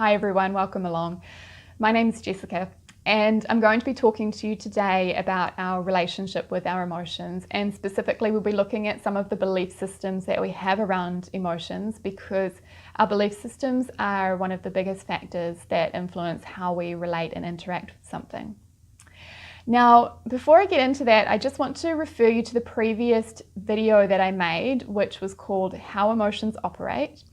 Hi everyone, welcome along. My name's Jessica and I'm going to be talking to you today about our relationship with our emotions, and specifically we'll be looking at some of the belief systems that we have around emotions, because our belief systems are one of the biggest factors that influence how we relate and interact with something. Now, before I get into that, I just want to refer you to the previous video that I made, which was called How Emotions Operate.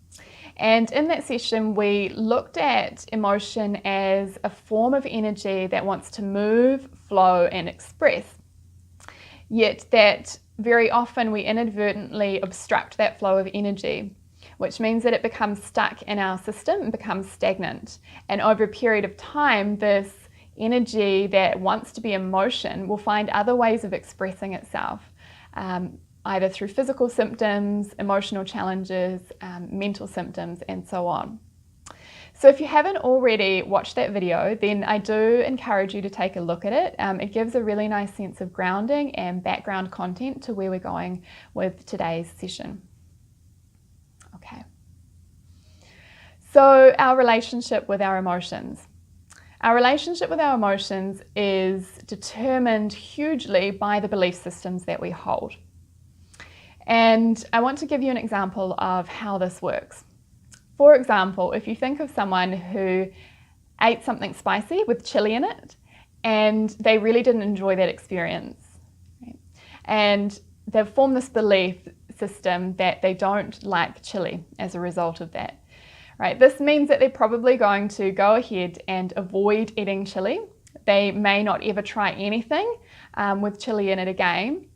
And in that session, we looked at emotion as a form of energy that wants to move, flow, and express. Yet that very often we inadvertently obstruct that flow of energy, which means that it becomes stuck in our system and becomes stagnant. And over a period of time, this energy that wants to be emotion will find other ways of expressing itself, either through physical symptoms, emotional challenges, mental symptoms, and so on. So if you haven't already watched that video, then I do encourage you to take a look at it. It gives a really nice sense of grounding and background content to where we're going with today's session. Okay. So our relationship with our emotions. Our relationship with our emotions is determined hugely by the belief systems that we hold. And I want to give you an example of how this works. For example, if you think of someone who ate something spicy with chili in it and they really didn't enjoy that experience, right? And they've formed this belief system that they don't like chili as a result of that, right? This means that they're probably going to go ahead and avoid eating chili. They may not ever try anything with chili in it again.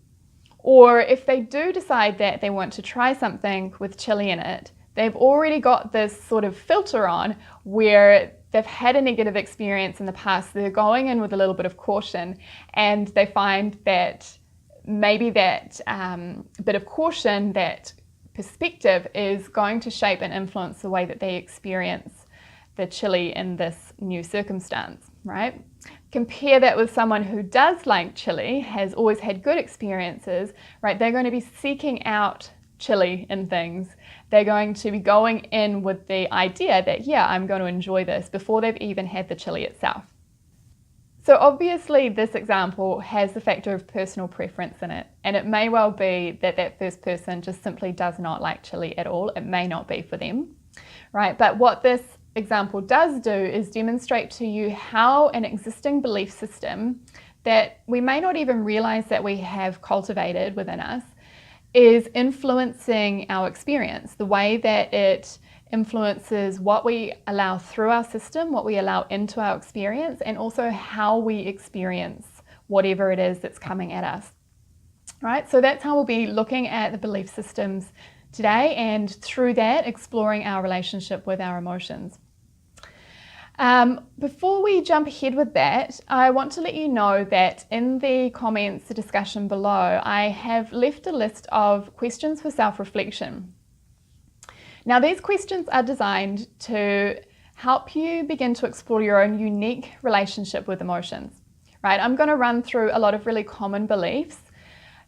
Or if they do decide that they want to try something with chili in it, they've already got this sort of filter on where they've had a negative experience in the past. They're going in with a little bit of caution, and they find that maybe that bit of caution, that perspective, is going to shape and influence the way that they experience the chili in this new circumstance, right? Compare that with someone who does like chili, has always had good experiences, right? They're going to be seeking out chili in things. They're going to be going in with the idea that, yeah, I'm going to enjoy this, before they've even had the chili itself. So obviously this example has the factor of personal preference in it, and it may well be that that first person just simply does not like chili at all. It may not be for them, right? But what this example does do is demonstrate to you how an existing belief system that we may not even realize that we have cultivated within us is influencing our experience, the way that it influences what we allow through our system, what we allow into our experience, and also how we experience whatever it is that's coming at us, right? So that's how we'll be looking at the belief systems today, and through that exploring our relationship with our emotions. Before we jump ahead with that, I want to let you know that in the comments, the discussion below, I have left a list of questions for self-reflection. Now, these questions are designed to help you begin to explore your own unique relationship with emotions, right? I'm going to run through a lot of really common beliefs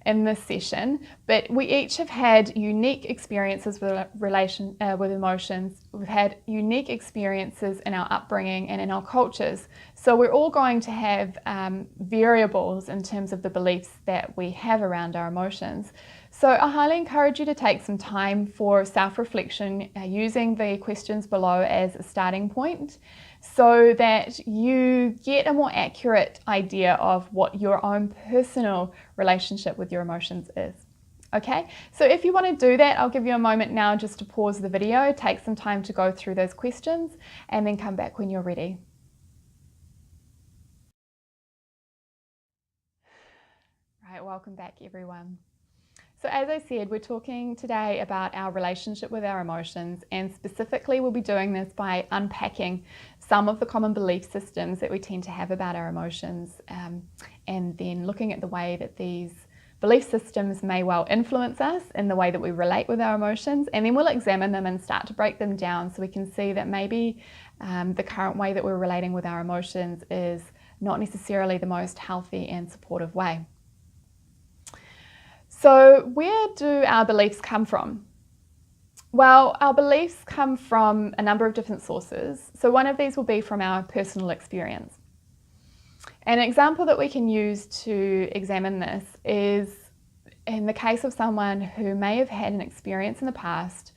in this session, but we each have had unique experiences with emotions. We've had unique experiences in our upbringing and in our cultures. So we're all going to have variables in terms of the beliefs that we have around our emotions. So I highly encourage you to take some time for self-reflection using the questions below as a starting point, so that you get a more accurate idea of what your own personal relationship with your emotions is. Okay, so if you want to do that, I'll give you a moment now just to pause the video, take some time to go through those questions, and then come back when you're ready. Right, welcome back everyone. So as I said, we're talking today about our relationship with our emotions, and specifically we'll be doing this by unpacking some of the common belief systems that we tend to have about our emotions, and then looking at the way that these belief systems may well influence us in the way that we relate with our emotions, and then we'll examine them and start to break them down so we can see that maybe the current way that we're relating with our emotions is not necessarily the most healthy and supportive way. So where do our beliefs come from? Well, our beliefs come from a number of different sources. So one of these will be from our personal experience. An example that we can use to examine this is in the case of someone who may have had an experience in the past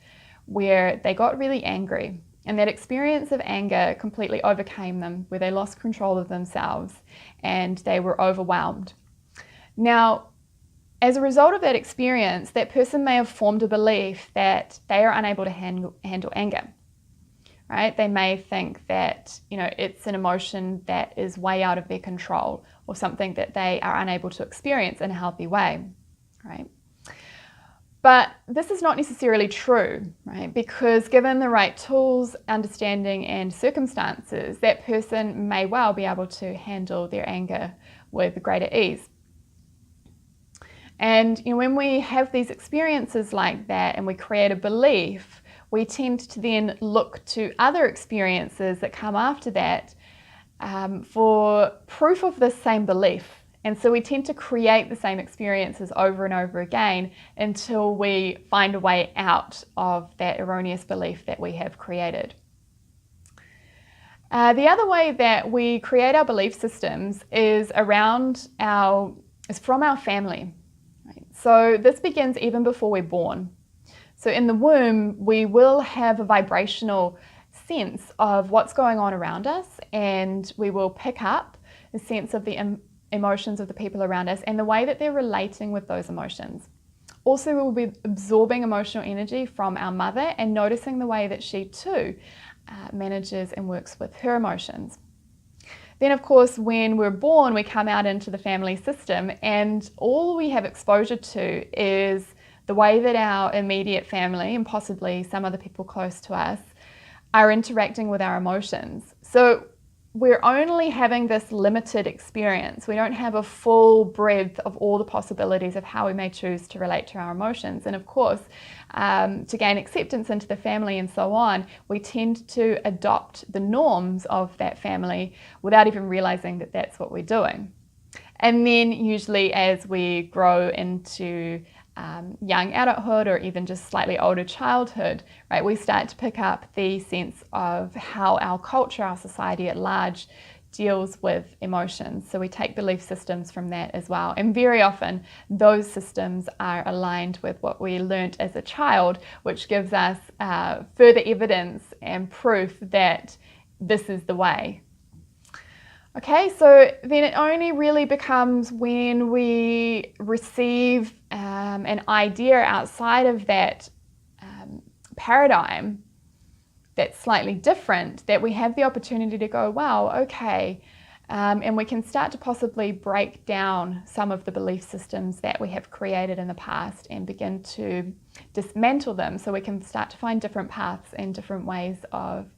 where they got really angry, and that experience of anger completely overcame them, where they lost control of themselves and they were overwhelmed. Now, as a result of that experience, that person may have formed a belief that they are unable to handle anger. Right? They may think that, it's an emotion that is way out of their control, or something that they are unable to experience in a healthy way, right? But this is not necessarily true, right? Because given the right tools, understanding, and circumstances, that person may well be able to handle their anger with greater ease. And when we have these experiences like that and we create a belief, we tend to then look to other experiences that come after that for proof of this same belief. And so we tend to create the same experiences over and over again until we find a way out of that erroneous belief that we have created. The other way that we create our belief systems is from our family. Right? So this begins even before we're born. So in the womb, we will have a vibrational sense of what's going on around us, and we will pick up a sense of the emotions of the people around us and the way that they're relating with those emotions. Also, we will be absorbing emotional energy from our mother and noticing the way that she too manages and works with her emotions. Then, of course, when we're born, we come out into the family system, and all we have exposure to is the way that our immediate family, and possibly some other people close to us, are interacting with our emotions. So we're only having this limited experience. We don't have a full breadth of all the possibilities of how we may choose to relate to our emotions. And of course, to gain acceptance into the family and so on, we tend to adopt the norms of that family without even realizing that that's what we're doing. And then usually as we grow into young adulthood, or even just slightly older childhood, right, we start to pick up the sense of how our culture, our society at large, deals with emotions. So we take belief systems from that as well. And very often those systems are aligned with what we learnt as a child, which gives us further evidence and proof that this is the way. Okay, so then it only really becomes when we receive an idea outside of that paradigm that's slightly different, that we have the opportunity to go, wow, okay, and we can start to possibly break down some of the belief systems that we have created in the past and begin to dismantle them, so we can start to find different paths and different ways of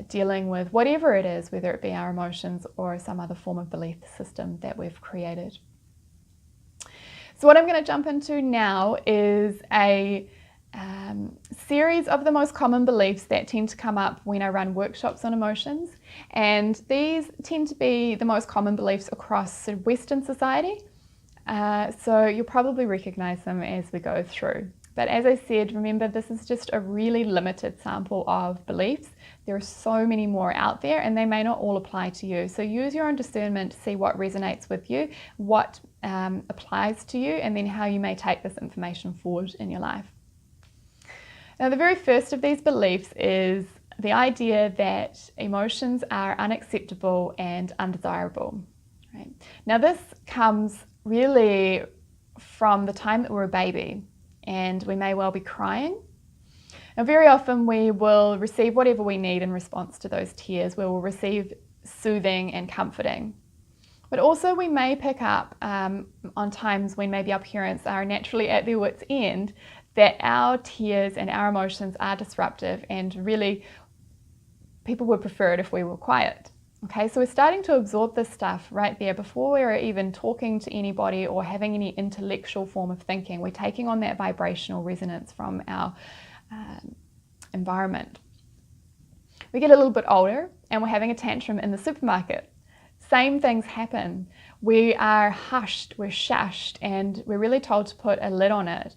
dealing with whatever it is, whether it be our emotions or some other form of belief system that we've created. So what I'm going to jump into now is a series of the most common beliefs that tend to come up when I run workshops on emotions, and these tend to be the most common beliefs across Western society, so you'll probably recognize them as we go through. But as I said, remember, this is just a really limited sample of beliefs. There are so many more out there, and they may not all apply to you. So use your own discernment to see what resonates with you, what applies to you, and then how you may take this information forward in your life. Now, the very first of these beliefs is the idea that emotions are unacceptable and undesirable. Right? Now, this comes really from the time that we're a baby, and we may well be crying. Now, very often we will receive whatever we need in response to those tears. We will receive soothing and comforting. But also we may pick up on times when maybe our parents are naturally at their wits' end, that our tears and our emotions are disruptive, and really people would prefer it if we were quiet. Okay, so we're starting to absorb this stuff right there before we're even talking to anybody or having any intellectual form of thinking. We're taking on that vibrational resonance from our environment. We get a little bit older and we're having a tantrum in the supermarket. Same things happen. We are hushed, we're shushed, and we're really told to put a lid on it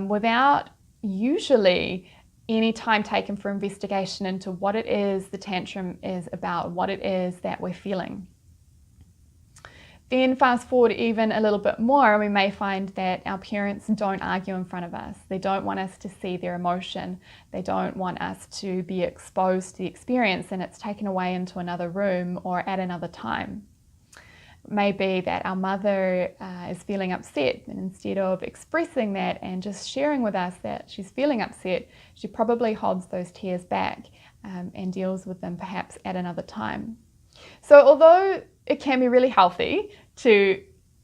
without usually any time taken for investigation into what it is the tantrum is about, what it is that we're feeling. Then fast forward even a little bit more, we may find that our parents don't argue in front of us. They don't want us to see their emotion. They don't want us to be exposed to the experience, and it's taken away into another room or at another time. It may be that our mother is feeling upset, and instead of expressing that and just sharing with us that she's feeling upset, she probably holds those tears back and deals with them perhaps at another time. So although it can be really healthy to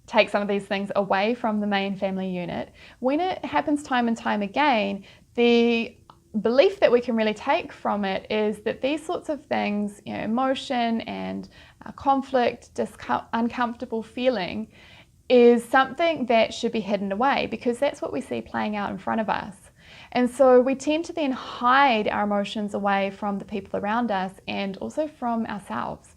take some of these things away from the main family unit, when it happens time and time again, the belief that we can really take from it is that these sorts of things, emotion and conflict, uncomfortable feeling, is something that should be hidden away, because that's what we see playing out in front of us. And so we tend to then hide our emotions away from the people around us and also from ourselves.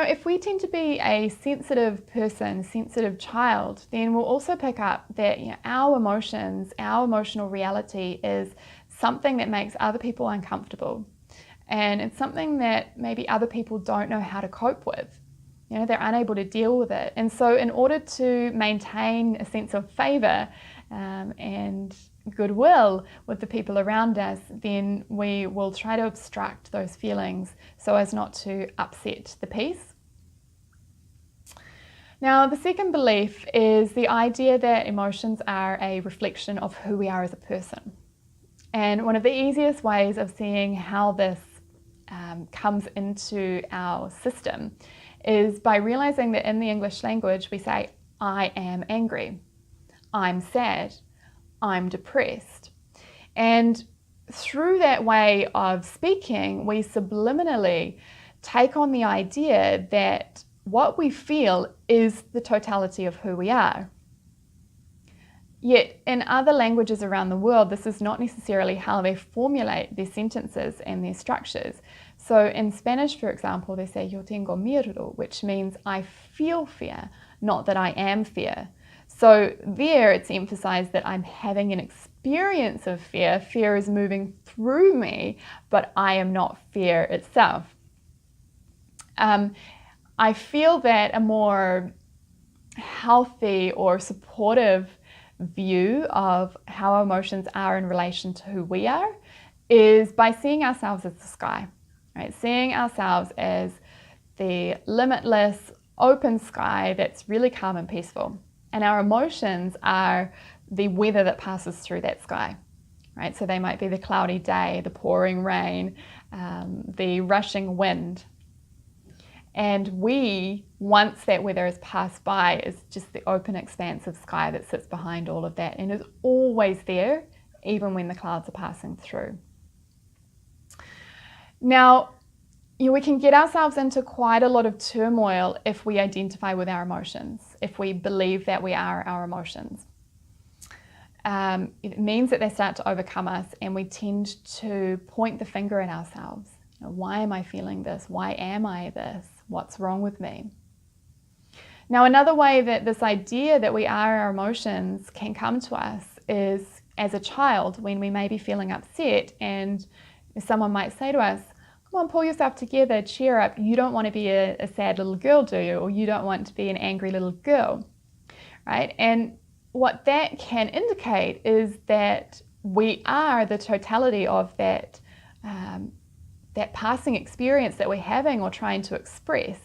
If we tend to be a sensitive person, sensitive child, then we'll also pick up that our emotions, our emotional reality is something that makes other people uncomfortable. And it's something that maybe other people don't know how to cope with. They're unable to deal with it. And so in order to maintain a sense of favor and goodwill with the people around us, then we will try to obstruct those feelings so as not to upset the peace. Now, the second belief is the idea that emotions are a reflection of who we are as a person. And one of the easiest ways of seeing how this comes into our system is by realizing that in the English language we say, I am angry, I'm sad, I'm depressed. And through that way of speaking, we subliminally take on the idea that what we feel is the totality of who we are. Yet in other languages around the world, this is not necessarily how they formulate their sentences and their structures. So in Spanish, for example, they say, yo tengo miedo, which means I feel fear, not that I am fear. So there it's emphasized that I'm having an experience of fear. Fear is moving through me, but I am not fear itself. I feel that a more healthy or supportive view of how our emotions are in relation to who we are is by seeing ourselves as the sky, right? Seeing ourselves as the limitless, open sky that's really calm and peaceful. And our emotions are the weather that passes through that sky, right? So they might be the cloudy day, the pouring rain, the rushing wind. And we, once that weather has passed by, is just the open expanse of sky that sits behind all of that and is always there, even when the clouds are passing through. Now, we can get ourselves into quite a lot of turmoil if we identify with our emotions, if we believe that we are our emotions. It means that they start to overcome us and we tend to point the finger at ourselves. Why am I feeling this? Why am I this? What's wrong with me? Now, another way that this idea that we are our emotions can come to us is as a child, when we may be feeling upset and someone might say to us, come on, pull yourself together, cheer up. You don't want to be a sad little girl, do you? Or you don't want to be an angry little girl, right? And what that can indicate is that we are the totality of that passing experience that we're having or trying to express.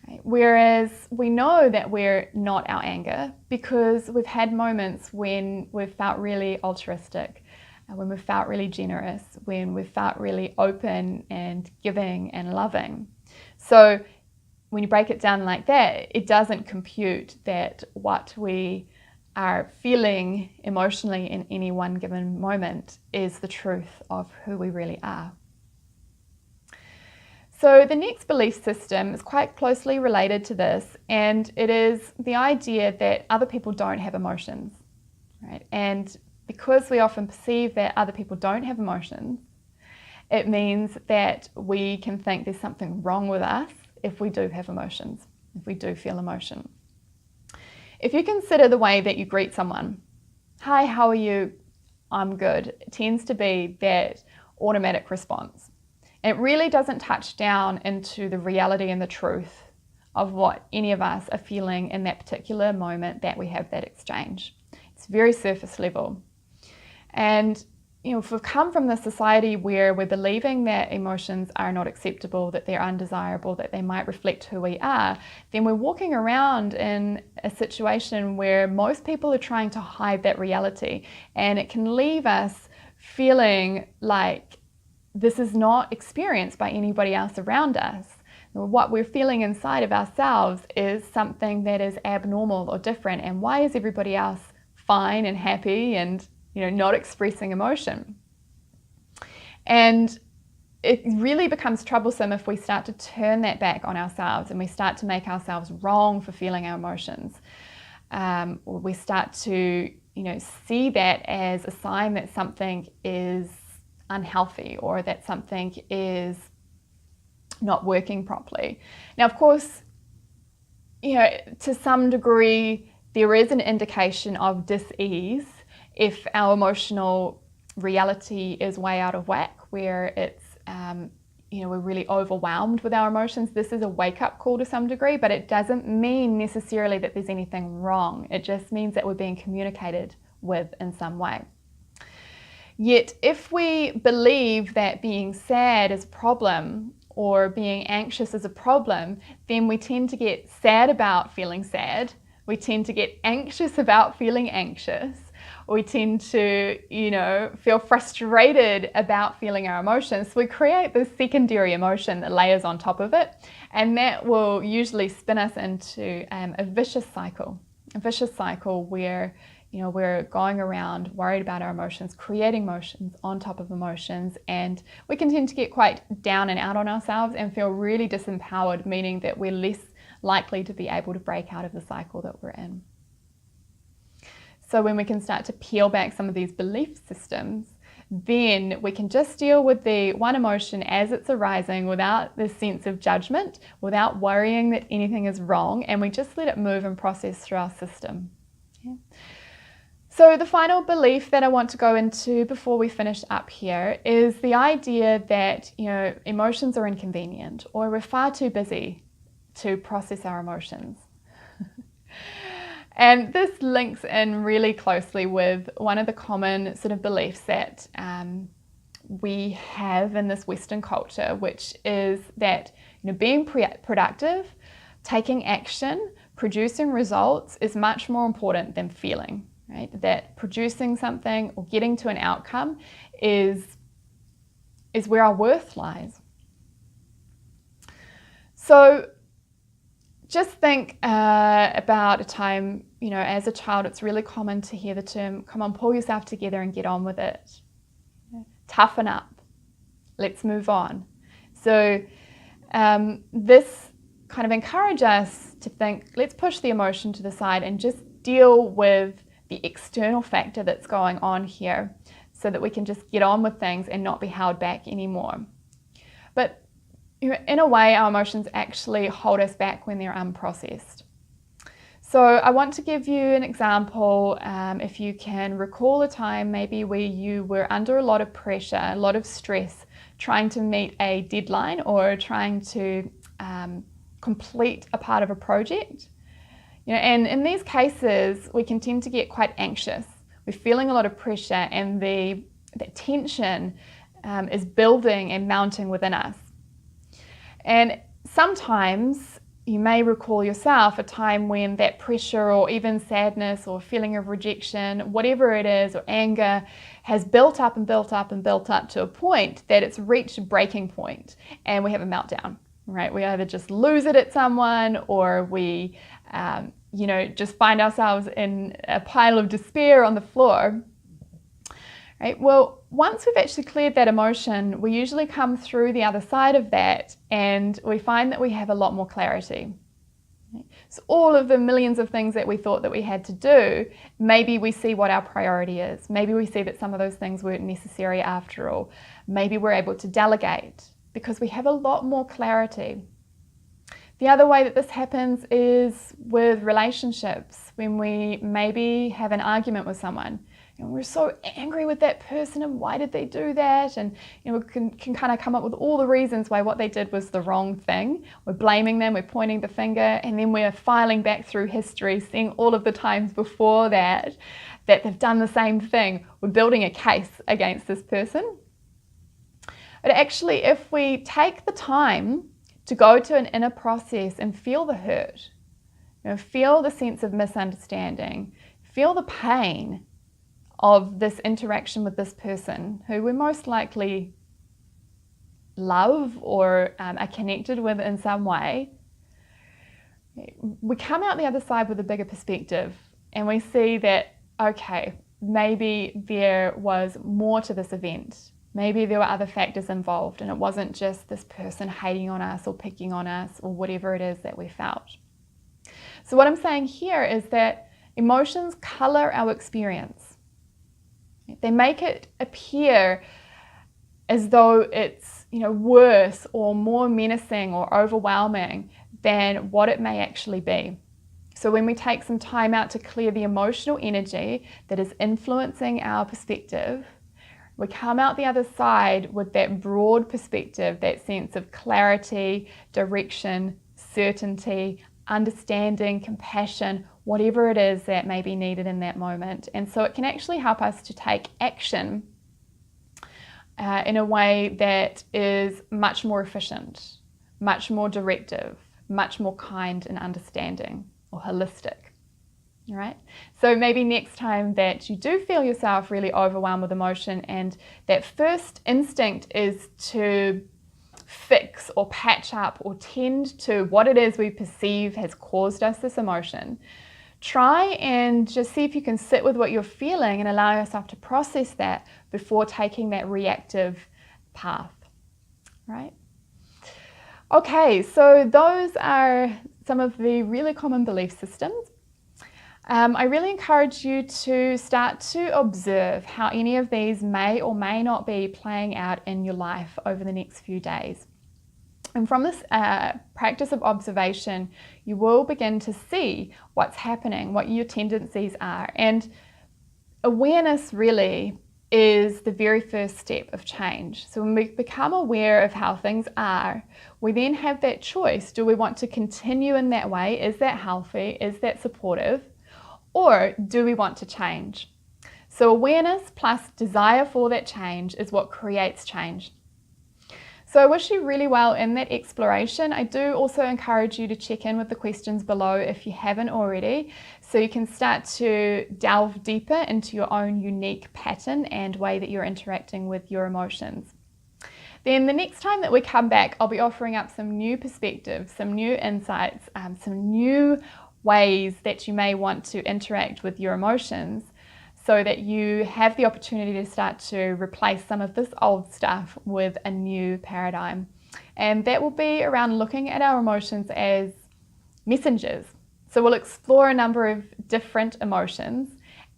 Right? Whereas we know that we're not our anger because we've had moments when we've felt really altruistic, when we've felt really generous, when we've felt really open and giving and loving. So when you break it down like that, it doesn't compute that what we are feeling emotionally in any one given moment is the truth of who we really are. So the next belief system is quite closely related to this, and it is the idea that other people don't have emotions, right? And because we often perceive that other people don't have emotions, it means that we can think there's something wrong with us if we do have emotions, if we do feel emotion. If you consider the way that you greet someone, "Hi, how are you? I'm good," it tends to be that automatic response. It really doesn't touch down into the reality and the truth of what any of us are feeling in that particular moment that we have that exchange. It's very surface level. And if we've come from the society where we're believing that emotions are not acceptable, that they're undesirable, that they might reflect who we are, then we're walking around in a situation where most people are trying to hide that reality. And it can leave us feeling like this is not experienced by anybody else around us. What we're feeling inside of ourselves is something that is abnormal or different. And why is everybody else fine and happy and not expressing emotion? And it really becomes troublesome if we start to turn that back on ourselves and we start to make ourselves wrong for feeling our emotions. Or we start to, see that as a sign that something is unhealthy or that something is not working properly. Now, of course, to some degree, there is an indication of dis-ease if our emotional reality is way out of whack, where it's, we're really overwhelmed with our emotions. This is a wake-up call to some degree, but it doesn't mean necessarily that there's anything wrong. It just means that we're being communicated with in some way. Yet, if we believe that being sad is a problem or being anxious is a problem, then we tend to get sad about feeling sad. We tend to get anxious about feeling anxious. We tend to, feel frustrated about feeling our emotions. So we create this secondary emotion that layers on top of it, and that will usually spin us into a vicious cycle where we're going around worried about our emotions, creating emotions on top of emotions, and we can tend to get quite down and out on ourselves and feel really disempowered, meaning that we're less likely to be able to break out of the cycle that we're in. So when we can start to peel back some of these belief systems, then we can just deal with the one emotion as it's arising without this sense of judgment, without worrying that anything is wrong, and we just let it move and process through our system. Yeah. So the final belief that I want to go into before we finish up here is the idea that, emotions are inconvenient, or we're far too busy to process our emotions. And this links in really closely with one of the common sort of beliefs that we have in this Western culture, which is that being productive, taking action, producing results is much more important than feeling. Right? That producing something or getting to an outcome is where our worth lies. So just think about a time, as a child, it's really common to hear the term, "Come on, pull yourself together and get on with it. Toughen up. Let's move on." So this kind of encourages us to think, let's push the emotion to the side and just deal with the external factor that's going on here so that we can just get on with things and not be held back anymore. But in a way, our emotions actually hold us back when they're unprocessed. So I want to give you an example. If you can recall a time maybe where you were under a lot of pressure, a lot of stress, trying to meet a deadline or trying to complete a part of a project. And in these cases, we can tend to get quite anxious. We're feeling a lot of pressure, and the tension is building and mounting within us. And sometimes you may recall yourself a time when that pressure or even sadness or feeling of rejection, whatever it is, or anger, has built up and built up and built up to a point that it's reached a breaking point and we have a meltdown, right? We either just lose it at someone, or we just find ourselves in a pile of despair on the floor. Right? Well, once we've actually cleared that emotion, we usually come through the other side of that and we find that we have a lot more clarity. Right? So all of the millions of things that we thought that we had to do, maybe we see what our priority is. Maybe we see that some of those things weren't necessary after all. Maybe we're able to delegate because we have a lot more clarity. The other way that this happens is with relationships, when we maybe have an argument with someone. we're so angry with that person, and why did they do that? And we can kind of come up with all the reasons why what they did was the wrong thing. We're blaming them, we're pointing the finger, and then we're filing back through history, seeing all of the times before that they've done the same thing. We're building a case against this person. But actually, if we take the time to go to an inner process and feel the hurt, feel the sense of misunderstanding, feel the pain of this interaction with this person who we most likely love or are connected with in some way, we come out the other side with a bigger perspective, and we see that, okay, maybe there was more to this event. Maybe there were other factors involved, and it wasn't just this person hating on us or picking on us or whatever it is that we felt. So what I'm saying here is that emotions color our experience. They make it appear as though it's, worse or more menacing or overwhelming than what it may actually be. So when we take some time out to clear the emotional energy that is influencing our perspective, we come out the other side with that broad perspective, that sense of clarity, direction, certainty, understanding, compassion, whatever it is that may be needed in that moment. And so it can actually help us to take action in a way that is much more efficient, much more directive, much more kind and understanding or holistic. All right. So maybe next time that you do feel yourself really overwhelmed with emotion, and that first instinct is to fix or patch up or tend to what it is we perceive has caused us this emotion, try and just see if you can sit with what you're feeling and allow yourself to process that before taking that reactive path. Right? Okay, so those are some of the really common belief systems. I really encourage you to start to observe how any of these may or may not be playing out in your life over the next few days. And from this practice of observation, you will begin to see what's happening, what your tendencies are. And awareness really is the very first step of change. So when we become aware of how things are, we then have that choice. Do we want to continue in that way? Is that healthy? Is that supportive? Or do we want to change? So awareness plus desire for that change is what creates change. So I wish you really well in that exploration. I do also encourage you to check in with the questions below if you haven't already, so you can start to delve deeper into your own unique pattern and way that you're interacting with your emotions. Then the next time that we come back, I'll be offering up some new perspectives, some new insights, some new ways that you may want to interact with your emotions, so that you have the opportunity to start to replace some of this old stuff with a new paradigm. And that will be around looking at our emotions as messengers. So we'll explore a number of different emotions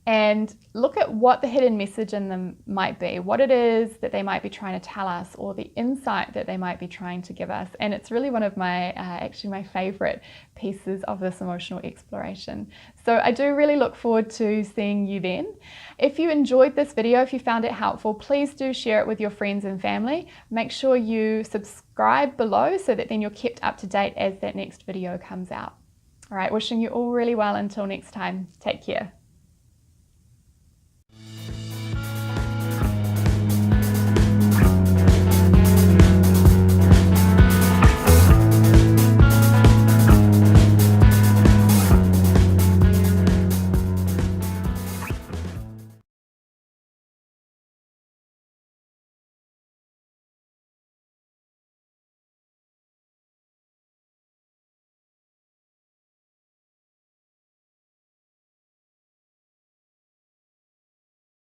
and look at what the hidden message in them might be, what it is that they might be trying to tell us, or the insight that they might be trying to give us. And it's really one of my, actually my favorite pieces of this emotional exploration. So I do really look forward to seeing you then. If you enjoyed this video, if you found it helpful, please do share it with your friends and family. Make sure you subscribe below so that then you're kept up to date as that next video comes out. All right, wishing you all really well until next time. Take care.